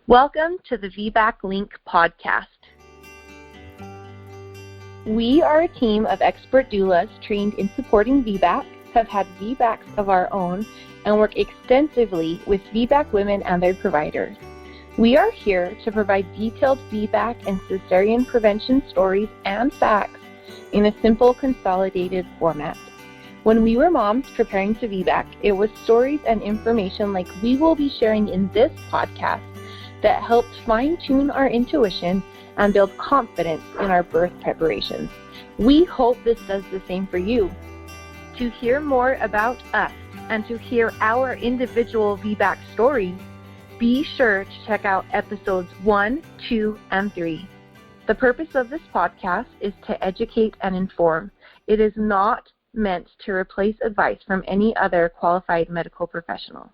Welcome to the VBAC Link podcast. We are a team of expert doulas trained in supporting VBAC, have had VBACs of our own, and work extensively with VBAC women and their providers. We are here to provide detailed VBAC and cesarean prevention stories and facts in a simple, consolidated format. When we were moms preparing to VBAC, it was stories and information like we will be sharing in this podcast that helped fine-tune our intuition and build confidence in our birth preparations. We hope this does the same for you. To hear more about us and to hear our individual VBAC stories, be sure to check out episodes 1, 2, and 3. The purpose of this podcast is to educate and inform. It is not meant to replace advice from any other qualified medical professional.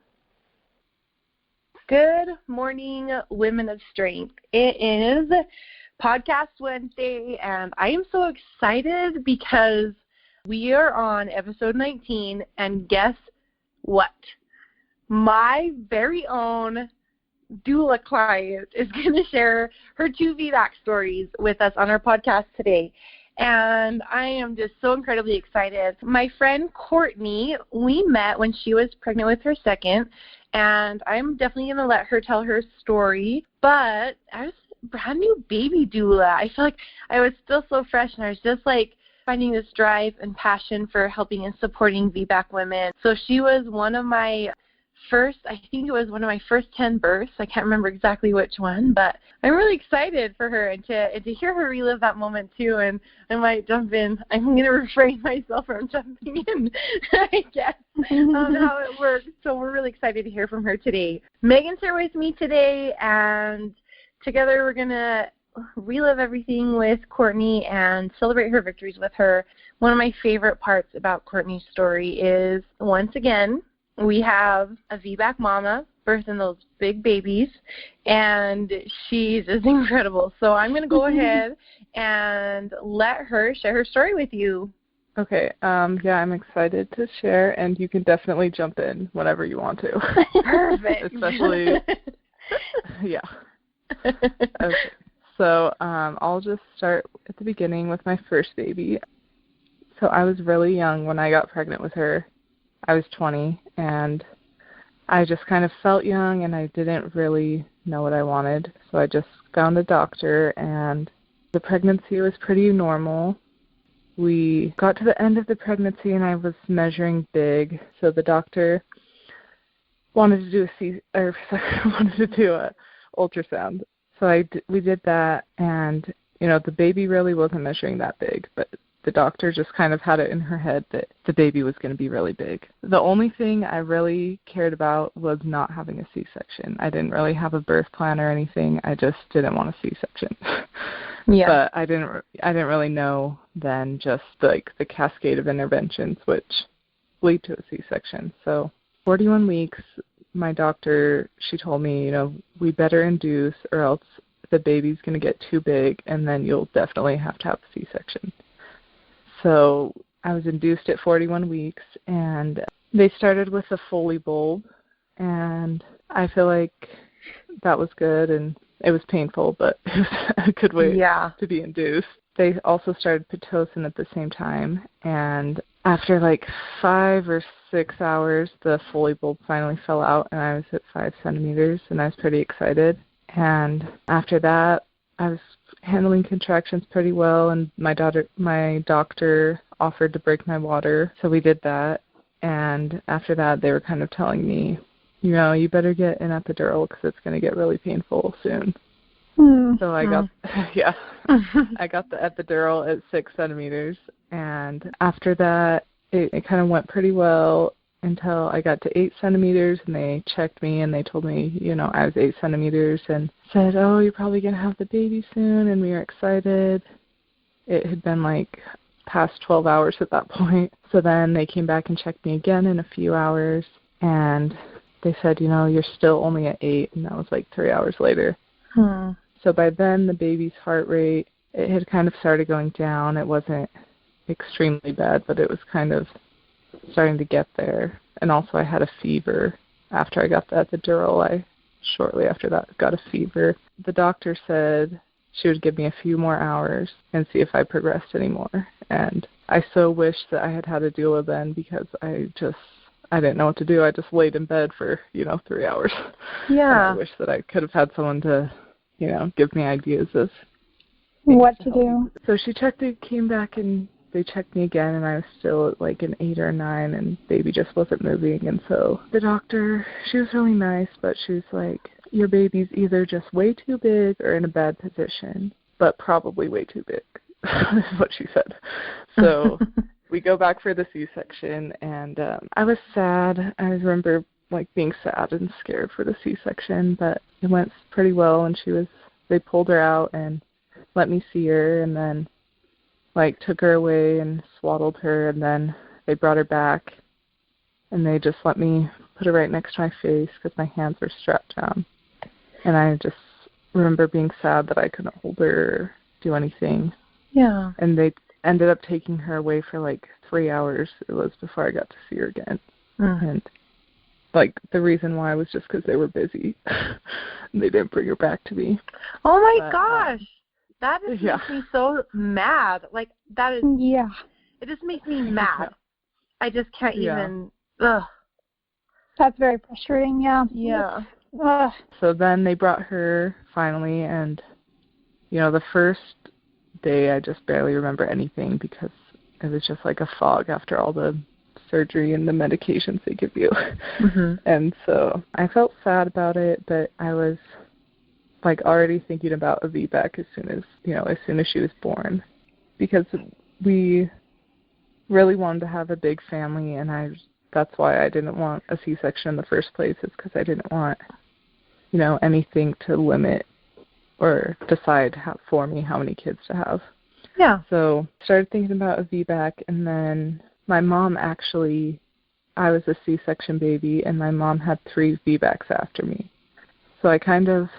Good morning, women of strength. It is Podcast Wednesday, and I am so excited because we are on episode 19, and guess what? My very own doula client is going to share her 2 VBAC stories with us on our podcast today. And I am just so incredibly excited. My friend Courtney, we met when she was pregnant with her second, and I'm definitely going to let her tell her story. But I was a brand new baby doula. I feel like I was still so fresh, and I was just like finding this drive and passion for helping and supporting VBAC women. So she was one of my first 10 births. I can't remember exactly which one, but I'm really excited for her and to hear her relive that moment too. And I might jump in. I'm going to refrain myself from jumping in, I guess, on how it works. So we're really excited to hear from her today. Megan's here with me today, and together we're going to relive everything with Courtney and celebrate her victories with her. One of my favorite parts about Courtney's story is, once again, we have a VBAC mama birthing those big babies, and she's just incredible. So I'm going to go ahead and let her share her story with you. Okay. I'm excited to share, and you can definitely jump in whenever you want to. Perfect. Especially, yeah. Okay. So I'll just start at the beginning with my first baby. So I was really young when I got pregnant with her. I was 20, and I just kind of felt young, and I didn't really know what I wanted. So I just found a doctor, and the pregnancy was pretty normal. We got to the end of the pregnancy, and I was measuring big. So the doctor wanted to do a ultrasound. So we did that, and the baby really wasn't measuring that big, but the doctor just kind of had it in her head that the baby was going to be really big. The only thing I really cared about was not having a C-section. I didn't really have a birth plan or anything. I just didn't want a C-section. Yeah. But I didn't really know then just the cascade of interventions which lead to a C-section. So 41 weeks, my doctor, she told me, we better induce or else the baby's going to get too big, and then you'll definitely have to have a C-section. So I was induced at 41 weeks, and they started with a Foley bulb, and I feel like that was good, and it was painful, but it was a good way to be induced. They also started Pitocin at the same time, and after 5 or 6 hours, the Foley bulb finally fell out, and I was at 5 centimeters, and I was pretty excited. And after that, I was handling contractions pretty well, and my doctor offered to break my water, so we did that. And after that, they were kind of telling me, you better get an epidural because it's going to get really painful soon. So I got I got the epidural at 6 centimeters, and after that, it kind of went pretty well until I got to 8 centimeters, and they checked me, and they told me, I was 8 centimeters, and said, oh, you're probably going to have the baby soon, and we were excited. It had been past 12 hours at that point. So then they came back and checked me again in a few hours, and they said, you're still only at 8, and that was 3 hours later. So by then, the baby's heart rate, it had kind of started going down. It wasn't extremely bad, but it was kind of starting to get there. And also I had a fever after I got the epidural. I shortly after that got a fever. The doctor said she would give me a few more hours and see if I progressed anymore. And I so wished that I had had a doula then, because I didn't know what to do. I just laid in bed for, 3 hours. Yeah. And I wish that I could have had someone to, give me ideas of what to do. So she came back and they checked me again, and I was still at like an 8 or 9, and baby just wasn't moving. And so the doctor, she was really nice, but she was like, your baby's either just way too big or in a bad position, but probably way too big, is what she said. So we go back for the C-section, and I was sad. I remember like being sad and scared for the C-section, but it went pretty well, and they pulled her out and let me see her, and then like took her away and swaddled her, and then they brought her back, and they just let me put her right next to my face because my hands were strapped down. And I just remember being sad that I couldn't hold her or do anything. Yeah. And they ended up taking her away for like 3 hours. It was before I got to see her again. And like the reason why was just because they were busy. They didn't bring her back to me. Oh my gosh. That just makes me so mad. Like, that is... Yeah. It just makes me mad. I just can't even... Ugh. That's very frustrating, yeah. Yeah. Ugh. So then they brought her finally, and, the first day I just barely remember anything because it was just like a fog after all the surgery and the medications they give you. And so I felt sad about it, but I was like already thinking about a VBAC as soon as she was born, because we really wanted to have a big family, and that's why I didn't want a C-section in the first place, is because I didn't want, anything to limit or decide for me how many kids to have. Yeah. So started thinking about a VBAC, and then my mom I was a C-section baby, and my mom had 3 VBACs after me. So I kind of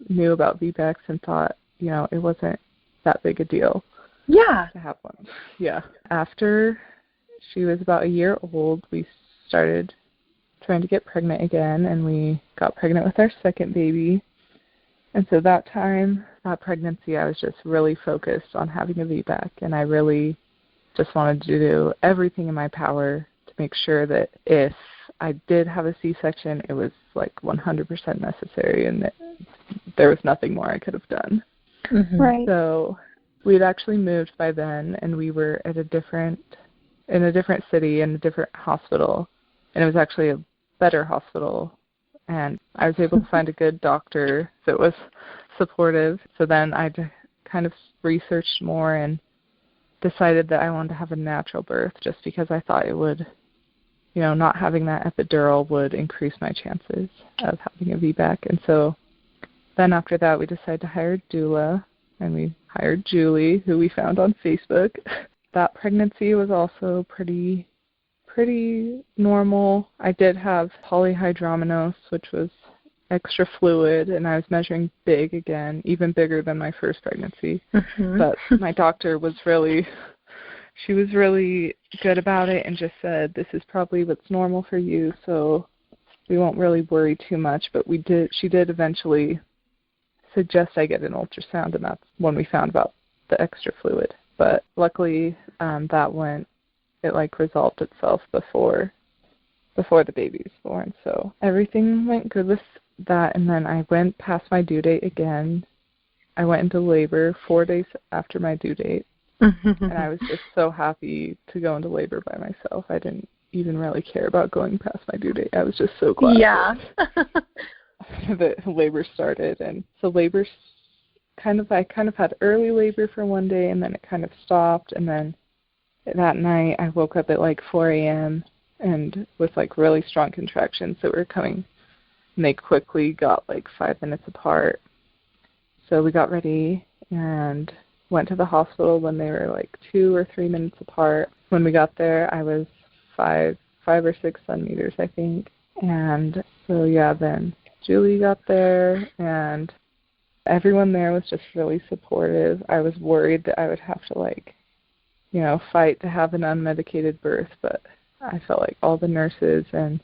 knew about VBACs and thought, it wasn't that big a deal. Yeah. To have one. Yeah. After she was about a year old, we started trying to get pregnant again, and we got pregnant with our second baby. And so that pregnancy, I was just really focused on having a VBAC, and I really just wanted to do everything in my power to make sure that if I did have a C-section, it was like 100% necessary, and that there was nothing more I could have done. Right. So we'd actually moved by then, and we were in a different city, in a different hospital, and it was actually a better hospital, and I was able to find a good doctor that was supportive. So then I kind of researched more and decided that I wanted to have a natural birth, just because I thought it would, not having that epidural would increase my chances of having a VBAC. And so then after that, we decided to hire a doula, and we hired Julie, who we found on Facebook. That pregnancy was also pretty normal. I did have polyhydramnios, which was extra fluid, and I was measuring big again, even bigger than my first pregnancy. But my doctor was really good about it and just said, this is probably what's normal for you, so we won't really worry too much. But she did eventually suggest I get an ultrasound, and that's when we found about the extra fluid. But luckily, it resolved itself before the baby was born. So everything went good with that, and then I went past my due date again. I went into labor 4 days after my due date, and I was just so happy to go into labor by myself. I didn't even really care about going past my due date. I was just so glad. Yeah. that labor started. And so labor's I kind of had early labor for one day, and then it kind of stopped, and then that night I woke up at like 4 a.m. and with like really strong contractions that were coming, and they quickly got like 5 minutes apart. So we got ready and went to the hospital when they were like 2 or 3 minutes apart. When we got there, I was 5 or 6 centimeters, I think. And so then Julie got there, and everyone there was just really supportive. I was worried that I would have to fight to have an unmedicated birth, but I felt like all the nurses and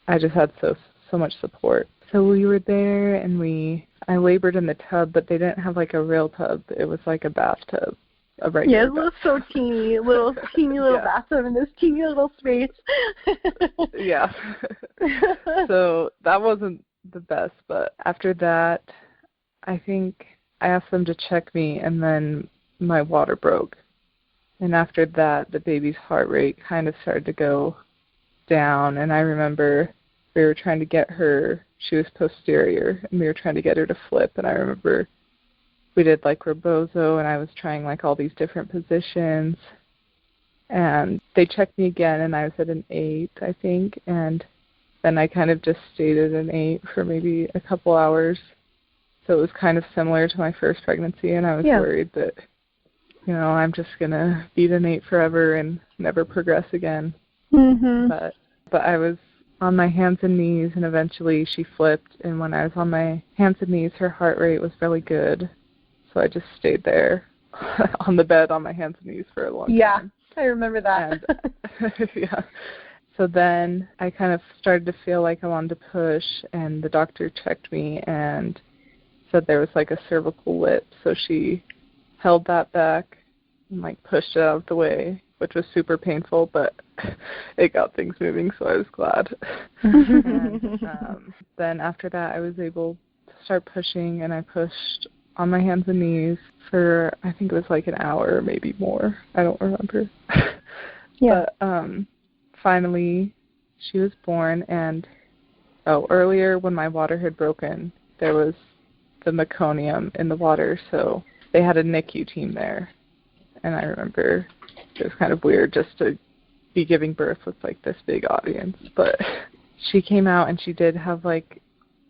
I just had so much support So we were there, and I labored in the tub, but they didn't have like a real tub. It was like a bathtub. Yeah, it was so teeny little bathroom in this teeny little space. Yeah. So that wasn't the best, but after that, I think I asked them to check me, and then my water broke. And after that, the baby's heart rate kind of started to go down, and I remember we were trying to get her, she was posterior, and we were trying to get her to flip, and I remember we did like rebozo, and I was trying like all these different positions, and they checked me again, and I was at an 8, I think, and then I kind of just stayed at an 8 for maybe a couple hours. So it was kind of similar to my first pregnancy, and I was worried that, I'm just going to be at an 8 forever and never progress again. Mm-hmm. But I was on my hands and knees, and eventually she flipped, and when I was on my hands and knees, her heart rate was really good. So I just stayed there on the bed on my hands and knees for a long time. Yeah, I remember that. And, yeah. So then I kind of started to feel like I wanted to push, and the doctor checked me and said there was like a cervical lip. So she held that back and like pushed it out of the way, which was super painful, but it got things moving, so I was glad. And then after that, I was able to start pushing, and I pushed on my hands and knees for, I think it was like an hour, maybe more. I don't remember. Yeah. But finally, she was born, and earlier when my water had broken, there was the meconium in the water, so they had a NICU team there. And I remember it was kind of weird just to be giving birth with like this big audience. But she came out, and she did have like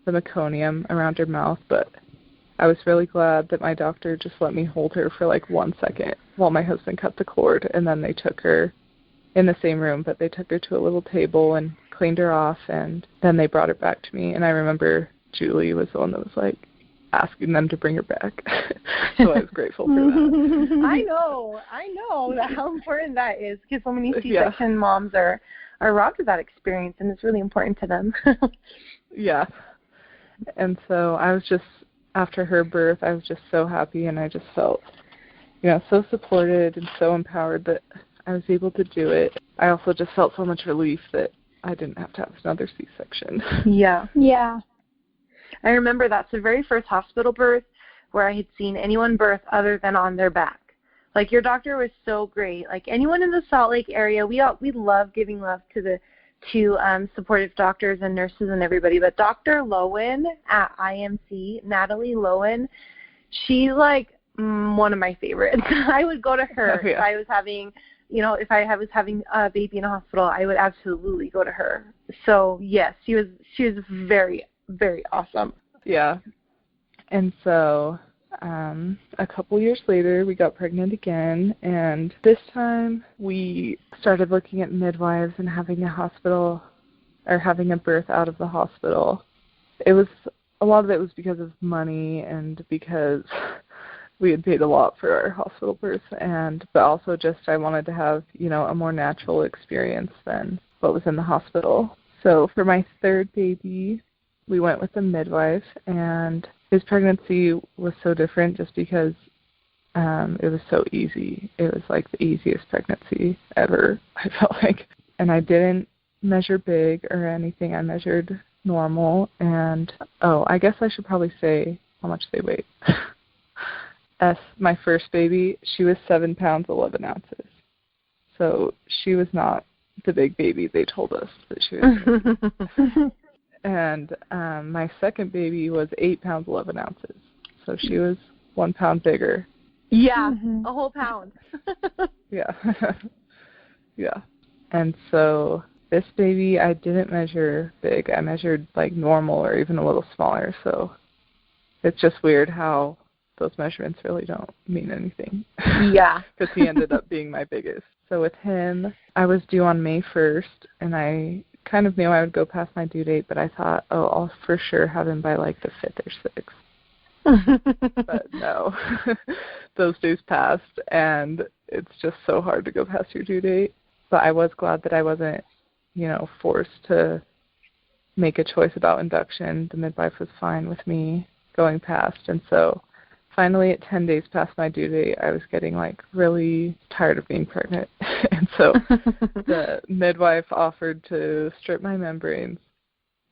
the meconium around her mouth, but I was really glad that my doctor just let me hold her for like 1 second while my husband cut the cord, and then they took her in the same room, but they took her to a little table and cleaned her off, and then they brought her back to me. And I remember Julie was the one that was like asking them to bring her back. So I was grateful for that. I know how important that is, because so many C-section moms are robbed of that experience, and it's really important to them. Yeah. And so I was just, after her birth, I was just so happy, and I just felt, so supported and so empowered that I was able to do it. I also just felt so much relief that I didn't have to have another C-section. Yeah. Yeah. I remember that's the very first hospital birth where I had seen anyone birth other than on their back. Like, your doctor was so great. Like, anyone in the Salt Lake area, we love giving love to supportive doctors and nurses and everybody. But Dr. Lowen at IMC, Natalie Lowen, she's like one of my favorites. I would go to her if I was having, if I was having a baby in a hospital, I would absolutely go to her. So yes, she was very, very awesome. Yeah. And so a couple years later, we got pregnant again, and this time we started looking at midwives and having a birth out of the hospital. A lot of it was because of money and because we had paid a lot for our hospital birth, but also just I wanted to have, a more natural experience than what was in the hospital. So for my third baby, we went with a midwife, and his pregnancy was so different just because it was so easy. It was like the easiest pregnancy ever, I felt like. And I didn't measure big or anything. I measured normal. And, I guess I should probably say how much they weighed. My first baby, she was 7 pounds, 11 ounces. So she was not the big baby they told us that she was. And my second baby was 8 pounds, 11 ounces. So she was 1 pound bigger. Yeah, a whole pound. Yeah. Yeah. And so this baby, I didn't measure big. I measured like normal or even a little smaller. So it's just weird how those measurements really don't mean anything. Yeah. Because he ended up being my biggest. So with him, I was due on May 1st, and I kind of knew I would go past my due date, but I thought, I'll for sure have him by like the 5th or 6th. But no, those days passed, and it's just so hard to go past your due date. But I was glad that I wasn't, forced to make a choice about induction. The midwife was fine with me going past. And so finally at 10 days past my due date, I was getting like really tired of being pregnant. And so the midwife offered to strip my membranes.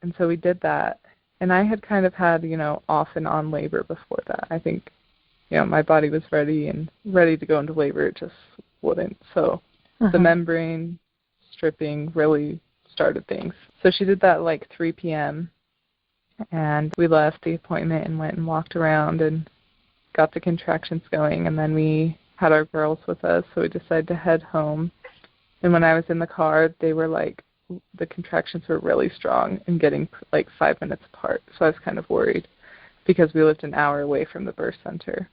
And so we did that. And I had kind of had, off and on labor before that. I think, my body was ready to go into labor. It just wouldn't. So the membrane stripping really started things. So she did that like 3 p.m. And we left the appointment and went and walked around and got the contractions going. And then we had our girls with us, so we decided to head home. And when I was in the car, they were like, the contractions were really strong and getting like 5 minutes apart. So I was kind of worried because we lived an hour away from the birth center.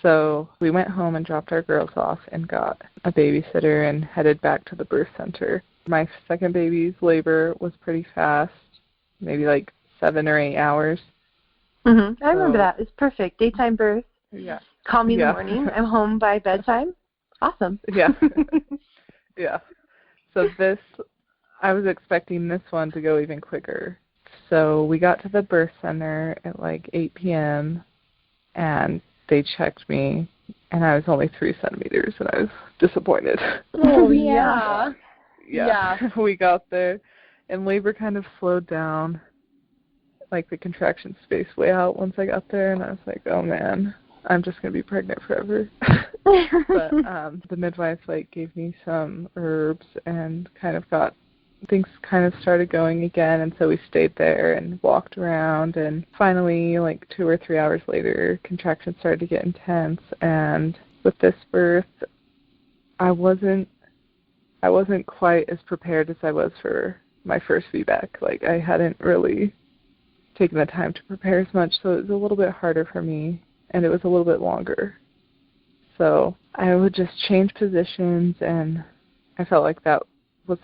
So we went home and dropped our girls off and got a babysitter and headed back to the birth center. My second baby's labor was pretty fast, maybe like 7 or 8 hours. I remember that. It's perfect. Daytime birth. Yeah. Call me in the morning. I'm home by bedtime. Awesome. Yeah. Yeah. So I was expecting this one to go even quicker. So we got to the birth center at like 8 p.m. and they checked me, and I was only 3 centimeters, and I was disappointed. Oh, yeah. Yeah. We got there, and labor kind of slowed down. Like the contraction spaced way out once I got there, and I was like, oh man, I'm just going to be pregnant forever. But the midwife like gave me some herbs and kind of got things kind of started going again, and so we stayed there and walked around, and finally like 2 or 3 hours later contractions started to get intense. And with this birth I wasn't quite as prepared as I was for my first VBAC. Like I hadn't really taken the time to prepare as much, so it was a little bit harder for me, and it was a little bit longer. So I would just change positions, and I felt like that was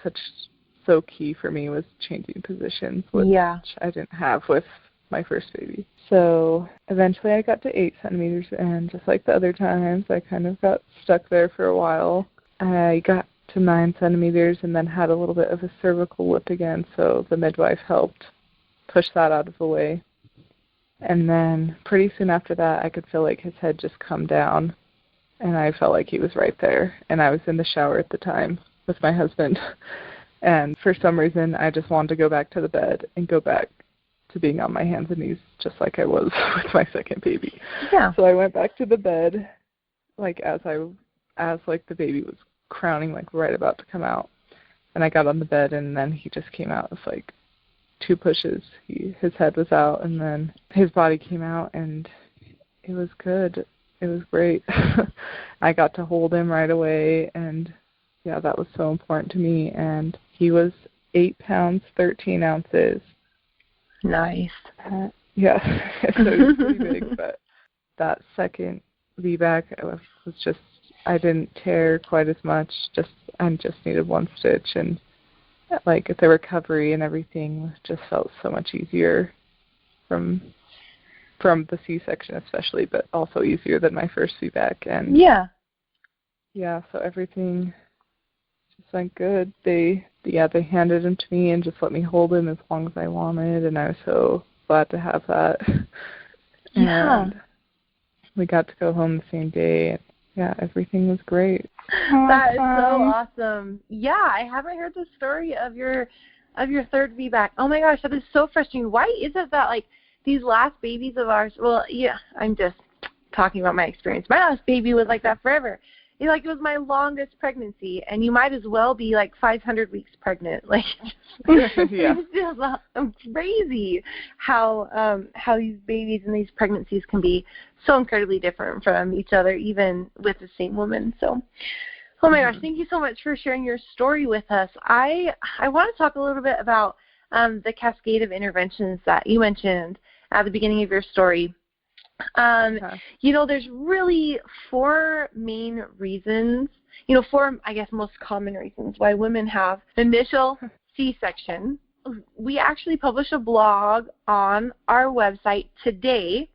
so key for me, was changing positions, which I didn't have with my first baby. So eventually I got to 8 centimeters, and just like the other times, I kind of got stuck there for a while. I got to 9 centimeters and then had a little bit of a cervical lip again, so the midwife helped push that out of the way. And then pretty soon after that, I could feel like his head just come down, and I felt like he was right there. And I was in the shower at the time with my husband. And for some reason, I just wanted to go back to the bed and go back to being on my hands and knees just like I was with my second baby. Yeah. So I went back to the bed, like as like the baby was crowning, like right about to come out. And I got on the bed, and then he just came out with like 2 pushes. His head was out, and then his body came out, and it was good. It was great. I got to hold him right away, and yeah, that was so important to me. And he was 8 pounds, 13 ounces. Nice. Yeah, so he was pretty big, but that second VBAC was just, I didn't tear quite as much. I just needed 1 stitch, and like the recovery and everything just felt so much easier from the C-section especially, but also easier than my first VBAC. And yeah, so everything just went good. They handed him to me and just let me hold him as long as I wanted, and I was so glad to have that. Yeah. And we got to go home the same day, and yeah, everything was great. That is so awesome. Yeah, I haven't heard the story of your third VBAC. Oh my gosh, that is so frustrating. Why is it that like these last babies of ours? Well, yeah, I'm just talking about my experience. My last baby was like that forever. It was my longest pregnancy, and you might as well be like 500 weeks pregnant. Like, yeah. It's just crazy how these babies and these pregnancies can be so incredibly different from each other, even with the same woman. So, oh my gosh, thank you so much for sharing your story with us. I want to talk a little bit about the cascade of interventions that you mentioned at the beginning of your story. There's really 4 main reasons, 4, I guess, most common reasons why women have initial C-section. We actually published a blog on our website today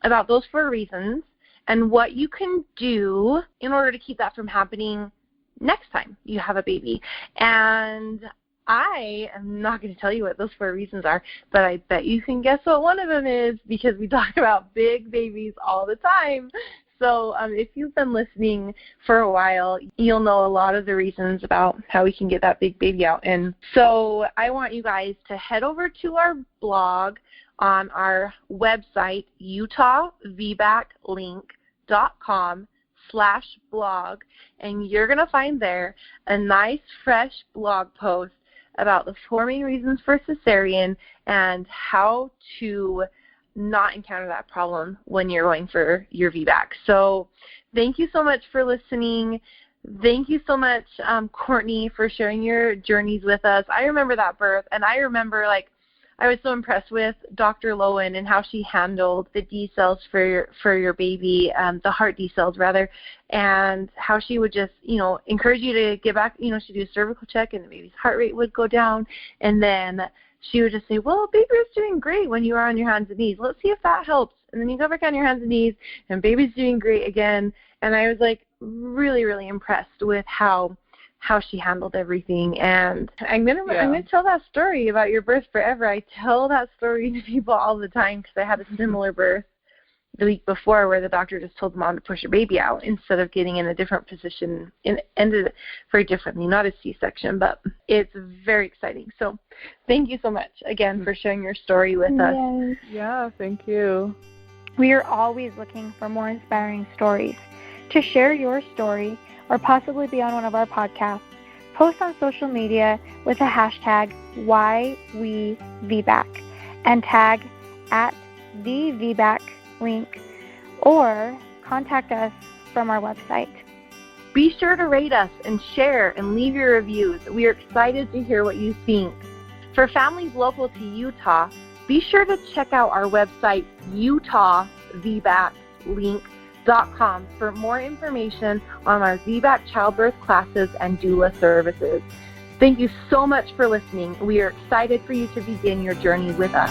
about those 4 reasons and what you can do in order to keep that from happening next time you have a baby. And I am not going to tell you what those 4 reasons are, but I bet you can guess what one of them is, because we talk about big babies all the time. So if you've been listening for a while, you'll know a lot of the reasons about how we can get that big baby out. And so I want you guys to head over to our blog on our website, utahvbaclink.com/blog, and you're going to find there a nice, fresh blog post about the 4 main reasons for cesarean and how to not encounter that problem when you're going for your VBAC. So thank you so much for listening. Thank you so much, Courtney, for sharing your journeys with us. I remember that birth, and I remember, I was so impressed with Dr. Lowen and how she handled the D-cells for your baby, the heart D-cells rather, and how she would just, encourage you to get back, she'd do a cervical check and the baby's heart rate would go down, and then she would just say, well, baby was doing great when you were on your hands and knees. Let's see if that helps. And then you go back on your hands and knees, and baby's doing great again. And I was, really, really impressed with how she handled everything. And I'm gonna tell that story about your birth forever. I tell that story to people all the time because I had a similar birth the week before where the doctor just told mom to push her baby out instead of getting in a different position, and ended very differently, not a C-section, but it's very exciting. So thank you so much again for sharing your story with us. Yeah, thank you. We are always looking for more inspiring stories. To share your story or possibly be on one of our podcasts, post on social media with the hashtag #WeVBAC and tag @TheVBAC link, or contact us from our website. Be sure to rate us and share and leave your reviews. We are excited to hear what you think. For families local to Utah, be sure to check out our website, utahvbaclink.com, for more information on our VBAC childbirth classes and doula services. Thank you so much for listening. We are excited for you to begin your journey with us.